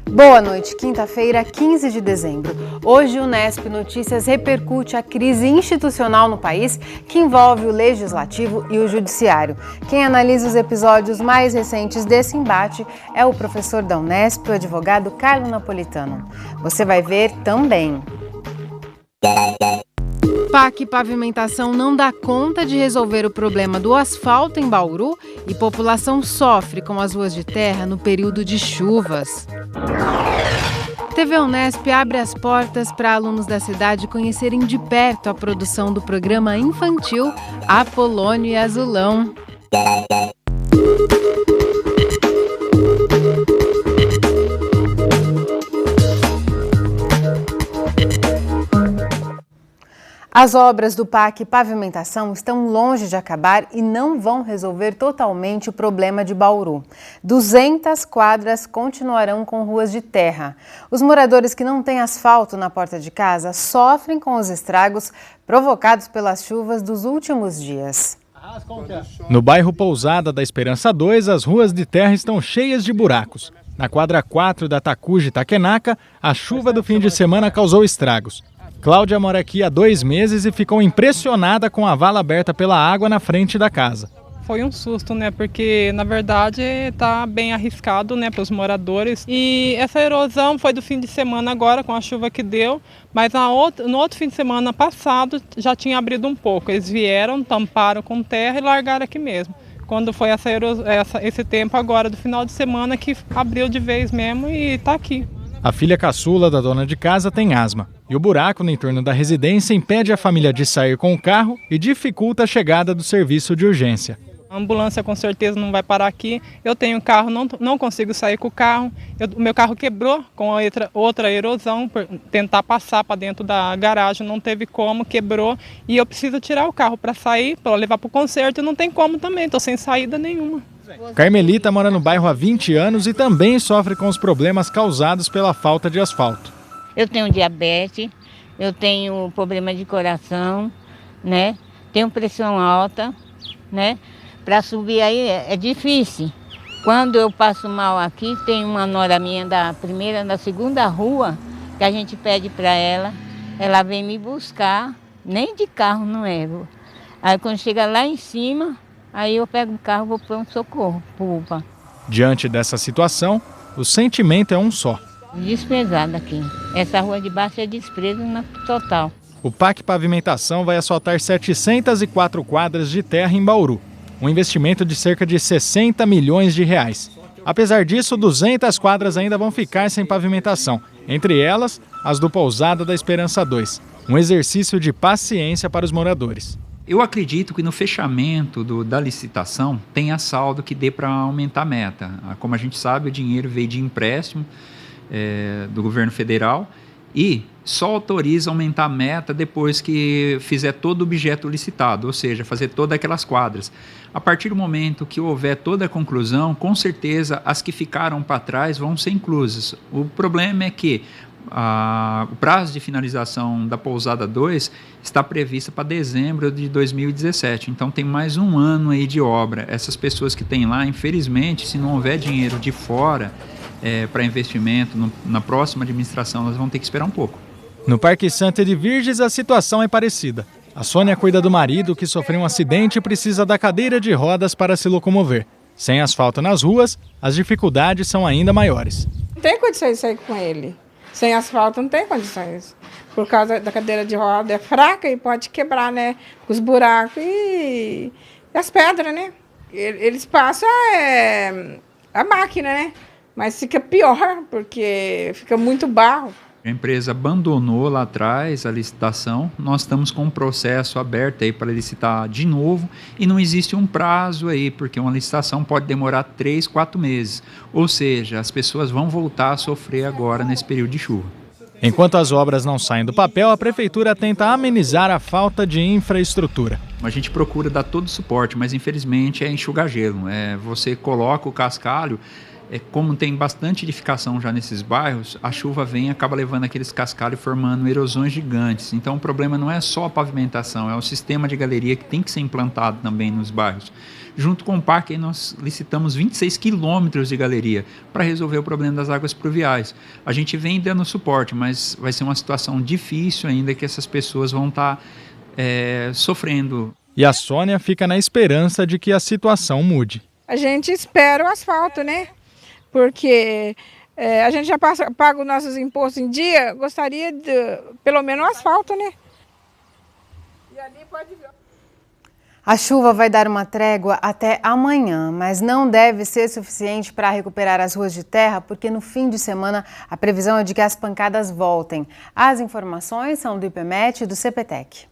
Boa noite, quinta-feira, 15 de dezembro. Hoje o Unesp Notícias repercute a crise institucional no país que envolve o Legislativo e o Judiciário. Quem analisa os episódios mais recentes desse embate é o professor da Unesp, o advogado Carlo Napolitano. Você vai ver também. PAC Pavimentação não dá conta de resolver o problema do asfalto em Bauru e população sofre com as ruas de terra no período de chuvas. TV Unesp abre as portas para alunos da cidade conhecerem de perto a produção do programa infantil Apolônio e Azulão. As obras do PAC Pavimentação estão longe de acabar e não vão resolver totalmente o problema de Bauru. 200 quadras continuarão com ruas de terra. Os moradores que não têm asfalto na porta de casa sofrem com os estragos provocados pelas chuvas dos últimos dias. No bairro Pousada da Esperança 2, as ruas de terra estão cheias de buracos. Na quadra 4 da Takuji Takenaka, a chuva do fim de semana causou estragos. Cláudia mora aqui há 2 meses e ficou impressionada com a vala aberta pela água na frente da casa. Foi um susto, né? Porque, na verdade, está bem arriscado, né, para os moradores. E essa erosão foi do fim de semana agora, com a chuva que deu, mas no outro fim de semana passado já tinha abrido um pouco. Eles vieram, tamparam com terra e largaram aqui mesmo. Quando foi esse tempo agora do final de semana que abriu de vez mesmo e está aqui. A filha caçula da dona de casa tem asma e o buraco no entorno da residência impede a família de sair com o carro e dificulta a chegada do serviço de urgência. A ambulância com certeza não vai parar aqui. Eu tenho carro, não consigo sair com o carro. O meu carro quebrou com outra erosão, por tentar passar para dentro da garagem, não teve como, quebrou. E eu preciso tirar o carro para sair, para levar para o conserto, e não tem como também, estou sem saída nenhuma. Carmelita mora no bairro há 20 anos e também sofre com os problemas causados pela falta de asfalto. Eu tenho diabetes, eu tenho problema de coração, né? Tenho pressão alta, né? Para subir aí é difícil. Quando eu passo mal aqui, tem uma nora minha da segunda rua, que a gente pede para ela vem me buscar, nem de carro não é. Aí quando chega lá em cima, aí eu pego o carro e vou para um socorro, UPA. Diante dessa situação, o sentimento é um só. Desprezada aqui. Essa rua de baixo é desprezo total. O PAC Pavimentação vai asfaltar 704 quadras de terra em Bauru. Um investimento de cerca de 60 milhões de reais. Apesar disso, 200 quadras ainda vão ficar sem pavimentação. Entre elas, as do Pousada da Esperança 2. Um exercício de paciência para os moradores. Eu acredito que no fechamento da licitação tenha saldo que dê para aumentar a meta. Como a gente sabe, o dinheiro veio de empréstimo do governo federal e só autoriza aumentar a meta depois que fizer todo o objeto licitado, ou seja, fazer todas aquelas quadras. A partir do momento que houver toda a conclusão, com certeza as que ficaram para trás vão ser inclusas. O problema é que o prazo de finalização da Pousada 2 está previsto para dezembro de 2017, então tem mais um ano aí de obra. Essas pessoas que têm lá, infelizmente, se não houver dinheiro de fora para investimento na próxima administração, elas vão ter que esperar um pouco. No Parque Santa de Virges, a situação é parecida. A Sônia cuida do marido que sofreu um acidente e precisa da cadeira de rodas para se locomover. Sem asfalto nas ruas, as dificuldades são ainda maiores. Não tem condições de sair com ele. Sem asfalto não tem condições. Por causa da cadeira de roda é fraca e pode quebrar, né? Os buracos e as pedras, né? Eles passam a máquina, né? Mas fica pior, porque fica muito barro. A empresa abandonou lá atrás a licitação, nós estamos com um processo aberto aí para licitar de novo e não existe um prazo aí, porque uma licitação pode demorar 3, 4 meses. Ou seja, as pessoas vão voltar a sofrer agora nesse período de chuva. Enquanto as obras não saem do papel, a prefeitura tenta amenizar a falta de infraestrutura. A gente procura dar todo o suporte, mas infelizmente é enxugar gelo. Você coloca o cascalho, como tem bastante edificação já nesses bairros, a chuva vem e acaba levando aqueles cascalhos formando erosões gigantes. Então o problema não é só a pavimentação, é o sistema de galeria que tem que ser implantado também nos bairros. junto com o parque, aí nós licitamos 26 quilômetros de galeria para resolver o problema das águas pluviais. A gente vem dando suporte, mas vai ser uma situação difícil ainda que essas pessoas vão estar sofrendo. E a Sônia fica na esperança de que a situação mude. A gente espera o asfalto, né? Porque a gente já paga os nossos impostos em dia, gostaria de, pelo menos, o asfalto, né? E ali pode ver. A chuva vai dar uma trégua até amanhã, mas não deve ser suficiente para recuperar as ruas de terra, porque no fim de semana a previsão é de que as pancadas voltem. As informações são do IPMET e do CPTEC.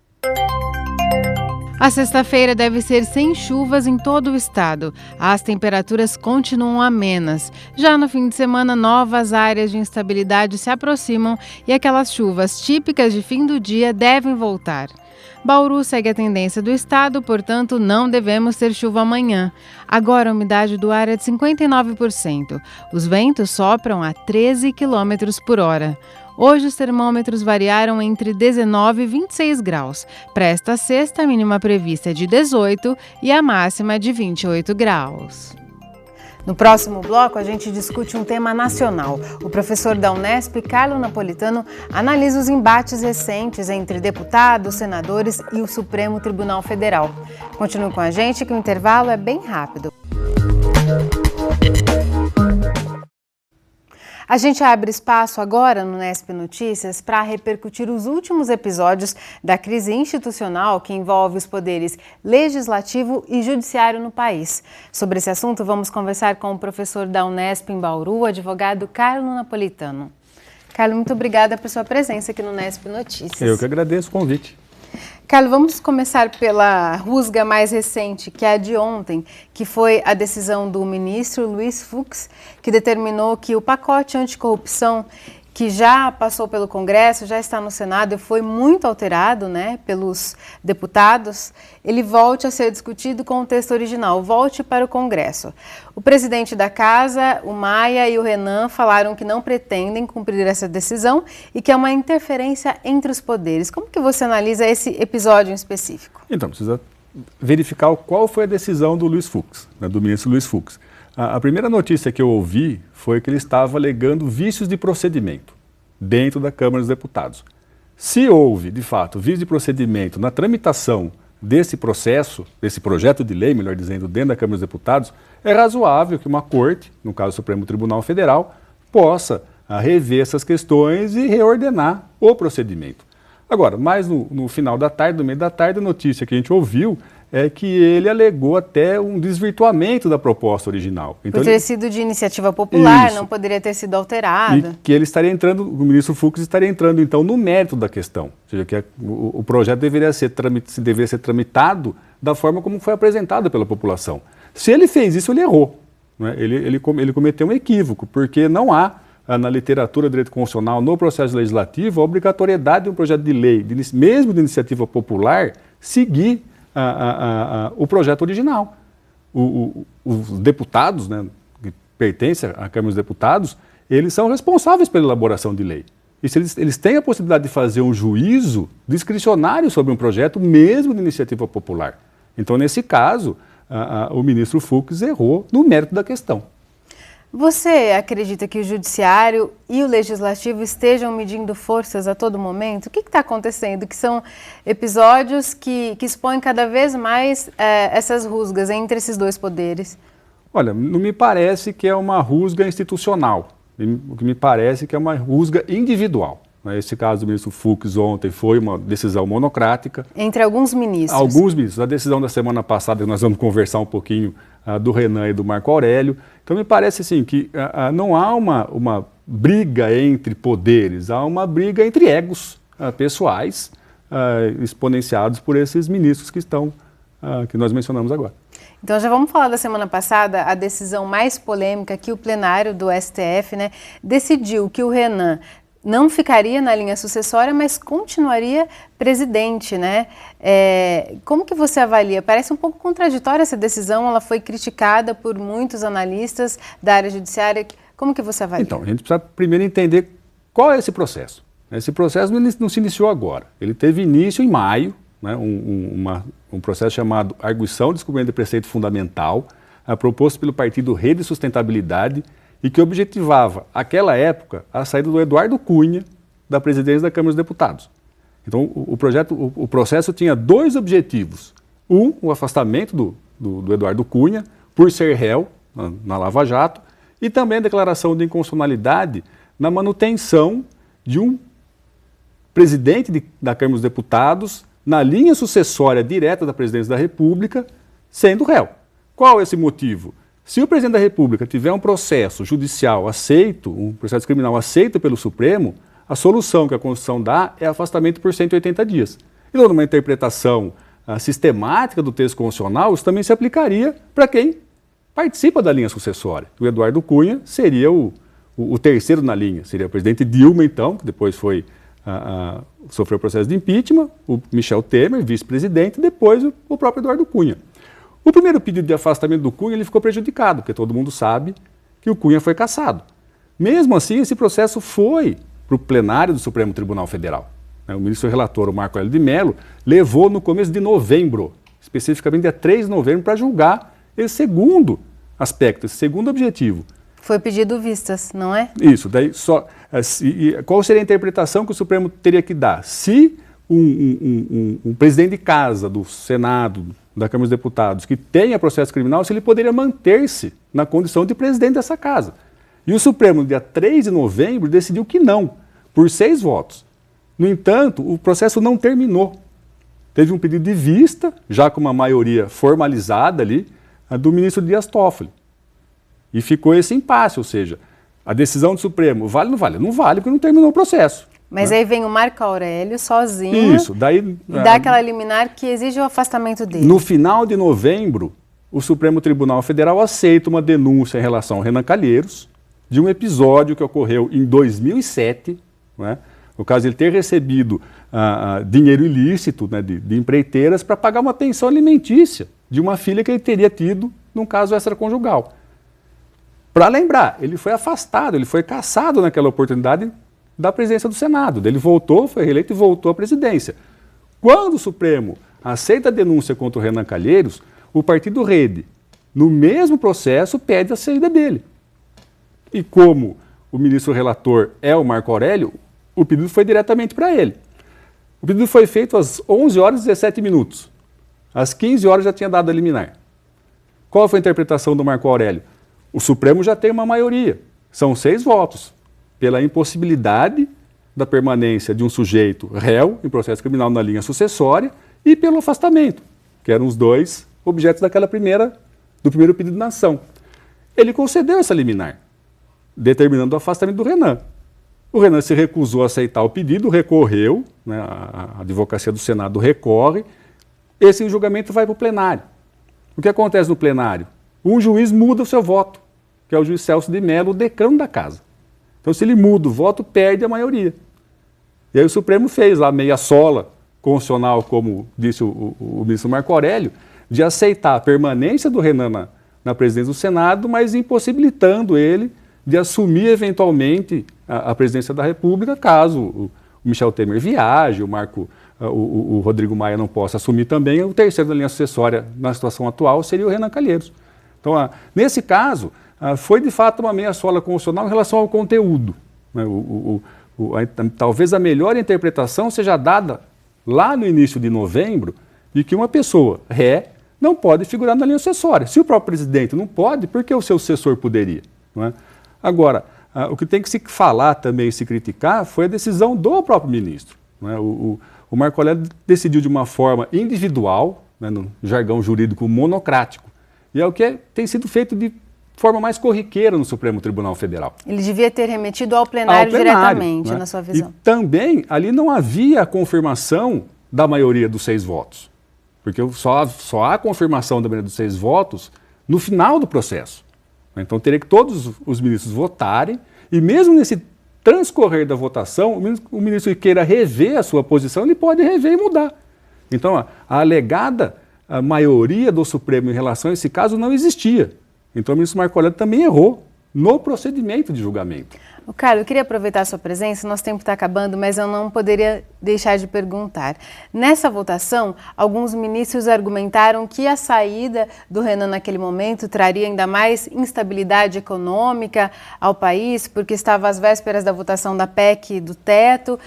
A sexta-feira deve ser sem chuvas em todo o estado. As temperaturas continuam amenas. Já no fim de semana, novas áreas de instabilidade se aproximam e aquelas chuvas típicas de fim do dia devem voltar. Bauru segue a tendência do estado, portanto, não devemos ter chuva amanhã. Agora, a umidade do ar é de 59%. Os ventos sopram a 13 km por hora. Hoje, os termômetros variaram entre 19 e 26 graus. Para esta sexta, a mínima prevista é de 18 e a máxima de 28 graus. No próximo bloco, a gente discute um tema nacional. O professor da Unesp, Carlo Napolitano, analisa os embates recentes entre deputados, senadores e o Supremo Tribunal Federal. Continue com a gente que o intervalo é bem rápido. A gente abre espaço agora no Unesp Notícias para repercutir os últimos episódios da crise institucional que envolve os poderes legislativo e judiciário no país. Sobre esse assunto, vamos conversar com o professor da Unesp em Bauru, o advogado Carlo Napolitano. Carlo, muito obrigada por sua presença aqui no Unesp Notícias. Eu que agradeço o convite. Carlos, vamos começar pela rusga mais recente, que é a de ontem, que foi a decisão do ministro Luiz Fux, que determinou que o pacote anticorrupção, que já passou pelo Congresso, já está no Senado e foi muito alterado, né, pelos deputados, ele volte a ser discutido com o texto original, volte para o Congresso. O presidente da Casa, o Maia e o Renan falaram que não pretendem cumprir essa decisão e que é uma interferência entre os poderes. Como que você analisa esse episódio em específico? Então, precisa verificar qual foi a decisão do Luiz Fux, né, do ministro Luiz Fux. A primeira notícia que eu ouvi foi que ele estava alegando vícios de procedimento dentro da Câmara dos Deputados. Se houve, de fato, vício de procedimento na tramitação desse processo, desse projeto de lei, melhor dizendo, dentro da Câmara dos Deputados, é razoável que uma corte, no caso o Supremo Tribunal Federal, possa rever essas questões e reordenar o procedimento. Agora, mais no final da tarde, no meio da tarde, a notícia que a gente ouviu é que ele alegou até um desvirtuamento da proposta original. Então, por ter sido de iniciativa popular, não poderia ter sido alterada. E que ele estaria entrando, o ministro Fux estaria entrando, então, no mérito da questão. Ou seja, que o projeto deveria ser tramitado da forma como foi apresentado pela população. Se ele fez isso, ele errou. Né? Ele cometeu um equívoco, porque não há, na literatura do direito constitucional, no processo legislativo, a obrigatoriedade de um projeto de lei, mesmo de iniciativa popular, seguir o projeto original. Os deputados, né, que pertencem à Câmara dos Deputados, eles são responsáveis pela elaboração de lei. E se eles têm a possibilidade de fazer um juízo discricionário sobre um projeto, mesmo de iniciativa popular. Então, nesse caso, o ministro Fux errou no mérito da questão. Você acredita que o Judiciário e o Legislativo estejam medindo forças a todo momento? O que está acontecendo? Que são episódios que expõem cada vez mais essas rusgas entre esses dois poderes? Olha, não me parece que é uma rusga institucional. O que me parece que é uma rusga individual. Esse caso do ministro Fux ontem foi uma decisão monocrática. Entre alguns ministros. Alguns ministros. A decisão da semana passada, nós vamos conversar um pouquinho do Renan e do Marco Aurélio. Então me parece assim que não há uma briga entre poderes, há uma briga entre egos pessoais exponenciados por esses ministros que nós mencionamos agora. Então já vamos falar da semana passada, a decisão mais polêmica que o plenário do STF, né, decidiu que o Renan não ficaria na linha sucessória, mas continuaria presidente, né? Como que você avalia? Parece um pouco contraditória essa decisão, ela foi criticada por muitos analistas da área judiciária. Como que você avalia? Então, a gente precisa primeiro entender qual é esse processo. Esse processo não se iniciou agora. Ele teve início em maio, né, um processo chamado Arguição de Descobrimento de Preceito Fundamental, proposto pelo Partido Rede e Sustentabilidade, e que objetivava, àquela época, a saída do Eduardo Cunha da presidência da Câmara dos Deputados. Então, o processo tinha dois objetivos. O afastamento do Eduardo Cunha, por ser réu na Lava Jato, e também a declaração de inconstitucionalidade na manutenção de um presidente da Câmara dos Deputados na linha sucessória direta da presidência da República, sendo réu. Qual é esse motivo? Se o presidente da República tiver um processo judicial aceito, um processo criminal aceito pelo Supremo, a solução que a Constituição dá é afastamento por 180 dias. E numa interpretação sistemática do texto constitucional, isso também se aplicaria para quem participa da linha sucessória. O Eduardo Cunha seria o terceiro na linha, seria o presidente Dilma, então, que depois sofreu o processo de impeachment, o Michel Temer, vice-presidente, e depois o próprio Eduardo Cunha. O primeiro pedido de afastamento do Cunha ele ficou prejudicado, porque todo mundo sabe que o Cunha foi cassado. Mesmo assim, esse processo foi para o plenário do Supremo Tribunal Federal. O ministro relator, o Marco Aurélio de Mello, levou no começo de novembro, especificamente dia 3 de novembro, para julgar esse segundo aspecto, esse segundo objetivo. Foi pedido vistas, não é? Isso, daí qual seria a interpretação que o Supremo teria que dar? Se um presidente de casa do Senado, da Câmara dos Deputados, que tenha processo criminal, se ele poderia manter-se na condição de presidente dessa casa. E o Supremo, no dia 3 de novembro, decidiu que não, por 6 votos. No entanto, o processo não terminou. Teve um pedido de vista, já com uma maioria formalizada ali, do ministro Dias Toffoli. E ficou esse impasse, ou seja, a decisão do Supremo vale ou não vale? Não vale porque não terminou o processo. Mas aí vem o Marco Aurélio sozinho. Isso, daí e dá aquela liminar que exige o afastamento dele. No final de novembro, o Supremo Tribunal Federal aceita uma denúncia em relação ao Renan Calheiros de um episódio que ocorreu em 2007, né? No caso de ele ter recebido dinheiro ilícito, né, de empreiteiras para pagar uma pensão alimentícia de uma filha que ele teria tido num caso extraconjugal. Para lembrar, ele foi afastado, ele foi cassado naquela oportunidade da presidência do Senado. Ele voltou, foi reeleito e voltou à presidência. Quando o Supremo aceita a denúncia contra o Renan Calheiros, o Partido Rede, no mesmo processo, pede a saída dele. E como o ministro relator é o Marco Aurélio, o pedido foi diretamente para ele. O pedido foi feito às 11 horas e 17 minutos. Às 15 horas já tinha dado a liminar. Qual foi a interpretação do Marco Aurélio? O Supremo já tem uma maioria, são 6 votos, pela impossibilidade da permanência de um sujeito réu em processo criminal na linha sucessória e pelo afastamento, que eram os dois objetos do primeiro pedido da ação. Ele concedeu essa liminar, determinando o afastamento do Renan. O Renan se recusou a aceitar o pedido, recorreu, né, a advocacia do Senado recorre, esse julgamento vai para o plenário. O que acontece no plenário? Um juiz muda o seu voto, que é o juiz Celso de Mello, o decano da casa. Então, se ele muda o voto, perde a maioria. E aí o Supremo fez lá meia sola constitucional, como disse o ministro Marco Aurélio, de aceitar a permanência do Renan na presidência do Senado, mas impossibilitando ele de assumir eventualmente a presidência da República, caso o Michel Temer viaje, o Rodrigo Maia não possa assumir também. O terceiro da linha sucessória na situação atual seria o Renan Calheiros. Então, nesse caso, foi de fato uma meia sola constitucional em relação ao conteúdo. Né? Talvez a melhor interpretação seja dada lá no início de novembro, de que uma pessoa ré não pode figurar na linha sucessória. Se o próprio presidente não pode, por que o seu sucessor poderia? Não é? Agora, o que tem que se falar também e se criticar foi a decisão do próprio ministro. Não é? O Marco Aurélio decidiu de uma forma individual, né, no jargão jurídico monocrático, e é o que tem sido feito de forma mais corriqueira no Supremo Tribunal Federal. Ele devia ter remetido ao plenário diretamente, né? Na sua visão. E também, ali não havia a confirmação da maioria dos 6 votos, porque só há confirmação da maioria dos 6 votos no final do processo. Então, teria que todos os ministros votarem, e mesmo nesse transcorrer da votação, o ministro que queira rever a sua posição, ele pode rever e mudar. Então, a alegada maioria do Supremo em relação a esse caso não existia. Então, o ministro Marco Aurélio também errou no procedimento de julgamento. Carlos, eu queria aproveitar a sua presença, nosso tempo está acabando, mas eu não poderia deixar de perguntar. Nessa votação, alguns ministros argumentaram que a saída do Renan naquele momento traria ainda mais instabilidade econômica ao país, porque estava às vésperas da votação da PEC do teto.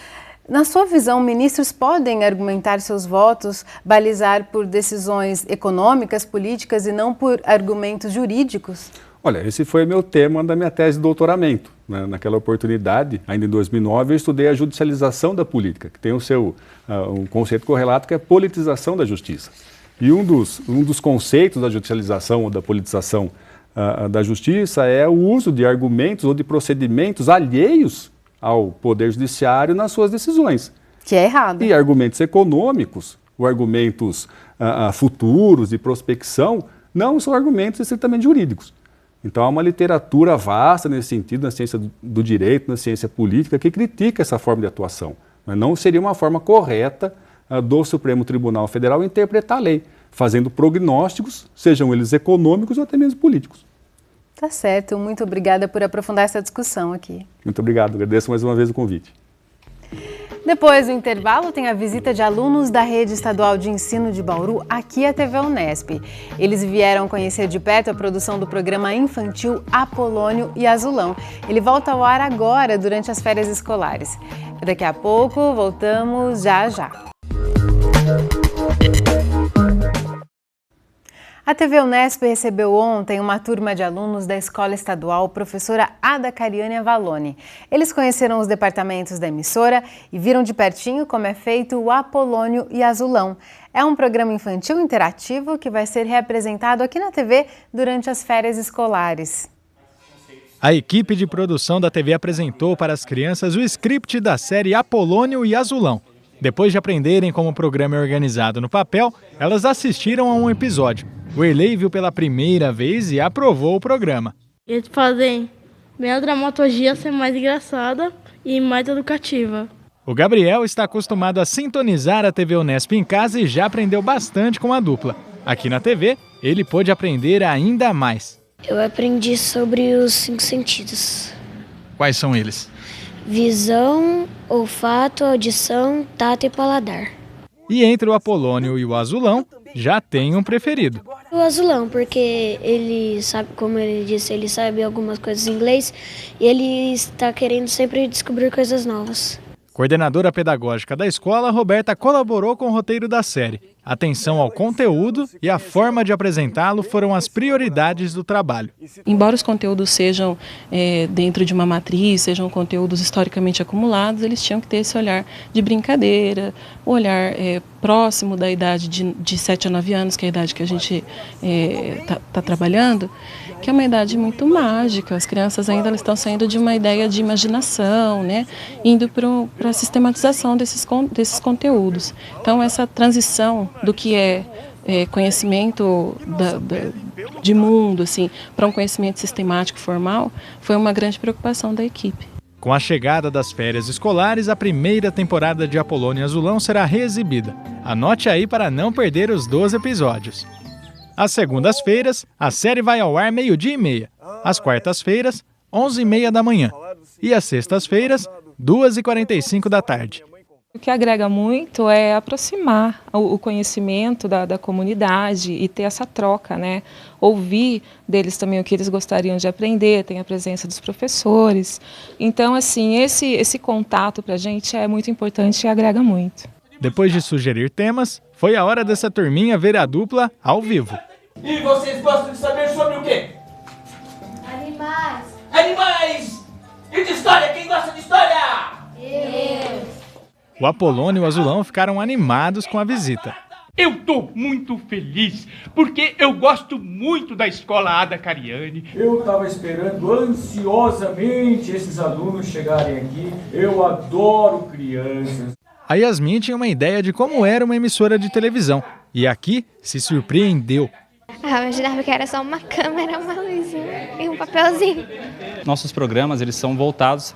Na sua visão, ministros podem argumentar seus votos, balizar por decisões econômicas, políticas e não por argumentos jurídicos? Olha, esse foi meu tema da minha tese de doutoramento. Né? Naquela oportunidade, ainda em 2009, eu estudei a judicialização da política, que tem o seu um conceito correlato que é a politização da justiça. E um dos conceitos da judicialização ou da politização da justiça é o uso de argumentos ou de procedimentos alheios ao Poder Judiciário nas suas decisões. Que é errado. E argumentos econômicos, ou argumentos futuros de prospecção, não são argumentos estritamente jurídicos. Então há uma literatura vasta nesse sentido, na ciência do direito, na ciência política, que critica essa forma de atuação. Não seria uma forma correta do Supremo Tribunal Federal interpretar a lei, fazendo prognósticos, sejam eles econômicos ou até mesmo políticos. Tá certo, muito obrigada por aprofundar essa discussão aqui. Muito obrigado, agradeço mais uma vez o convite. Depois do intervalo, tem a visita de alunos da Rede Estadual de Ensino de Bauru aqui à TV Unesp. Eles vieram conhecer de perto a produção do programa infantil Apolônio e Azulão. Ele volta ao ar agora, durante as férias escolares. Daqui a pouco, voltamos já. A TV Unesp recebeu ontem uma turma de alunos da Escola Estadual Professora Ada Cariane Avalone. Eles conheceram os departamentos da emissora e viram de pertinho como é feito o Apolônio e Azulão. É um programa infantil interativo que vai ser reapresentado aqui na TV durante as férias escolares. A equipe de produção da TV apresentou para as crianças o script da série Apolônio e Azulão. Depois de aprenderem como o programa é organizado no papel, elas assistiram a um episódio. O Erlei viu pela primeira vez e aprovou o programa. Eles fazem minha dramaturgia ser mais engraçada e mais educativa. O Gabriel está acostumado a sintonizar a TV Unesp em casa e já aprendeu bastante com a dupla. Aqui na TV, ele pôde aprender ainda mais. Eu aprendi sobre os 5 sentidos. Quais são eles? Visão, olfato, audição, tato e paladar. E entre o Apolônio e o Azulão, já tem um preferido. O Azulão, porque ele sabe, como ele disse, ele sabe algumas coisas em inglês e ele está querendo sempre descobrir coisas novas. Coordenadora pedagógica da escola, Roberta colaborou com o roteiro da série. Atenção ao conteúdo e a forma de apresentá-lo foram as prioridades do trabalho. Embora os conteúdos sejam dentro de uma matriz, sejam conteúdos historicamente acumulados, eles tinham que ter esse olhar de brincadeira, o olhar próximo da idade de 7 a 9 anos, que é a idade que a gente está trabalhando, que é uma idade muito mágica. As crianças ainda estão saindo de uma ideia de imaginação, né, indo para a sistematização desses conteúdos. Então, essa transição do que é conhecimento de mundo, assim, para um conhecimento sistemático formal, foi uma grande preocupação da equipe. Com a chegada das férias escolares, a primeira temporada de Apolônio e Azulão será reexibida. Anote aí para não perder os 12 episódios. Às segundas-feiras, a série vai ao ar 12h30. Às quartas-feiras, 11h30 da manhã. E às sextas-feiras, 2h45 da tarde. O que agrega muito é aproximar o conhecimento da comunidade e ter essa troca, né? Ouvir deles também o que eles gostariam de aprender, tem a presença dos professores. Então, assim, esse contato para a gente é muito importante e agrega muito. Depois de sugerir temas, foi a hora dessa turminha ver a dupla ao vivo. E vocês gostam de saber sobre o quê? Animais. Animais! E de história? Quem gosta de história? Eu. O Apolônio e o Azulão ficaram animados com a visita. Eu estou muito feliz, porque eu gosto muito da escola Ada Cariane. Eu estava esperando ansiosamente esses alunos chegarem aqui. Eu adoro crianças. A Yasmin tinha uma ideia de como era uma emissora de televisão. E aqui se surpreendeu. Eu imaginava que era só uma câmera, uma luzinha e um papelzinho. Nossos programas, eles são voltados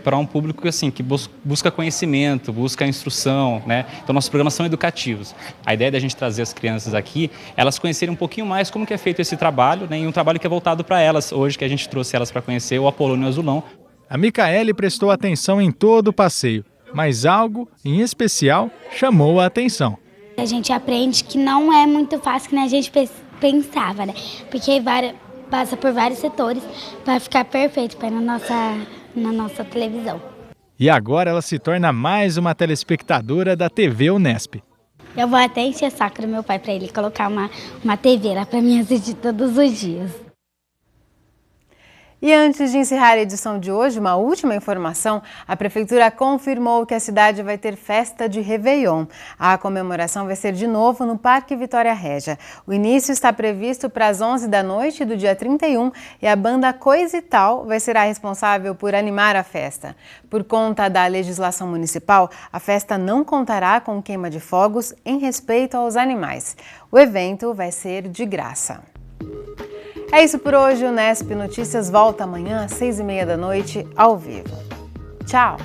para um público assim, que busca conhecimento, busca instrução, né? Então, nossos programas são educativos. A ideia da gente trazer as crianças aqui, elas conhecerem um pouquinho mais como que é feito esse trabalho, né? E um trabalho que é voltado para elas, hoje que a gente trouxe elas para conhecer o Apolônio Azulão. A Micaele prestou atenção em todo o passeio, mas algo, em especial, chamou a atenção. A gente aprende que não é muito fácil que a gente pensava, né? Porque passa por vários setores para ficar perfeito para na nossa televisão. E agora ela se torna mais uma telespectadora da TV Unesp. Eu vou até encher o saco do meu pai para ele colocar uma TV lá para mim assistir todos os dias. E antes de encerrar a edição de hoje, uma última informação: a Prefeitura confirmou que a cidade vai ter festa de Réveillon. A comemoração vai ser de novo no Parque Vitória Régia. O início está previsto para as 11 da noite do dia 31 e a banda Coisa e Tal vai ser a responsável por animar a festa. Por conta da legislação municipal, a festa não contará com queima de fogos em respeito aos animais. O evento vai ser de graça. É isso por hoje. O Unesp Notícias volta amanhã às 6h30 da noite, ao vivo. Tchau!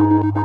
Thank you.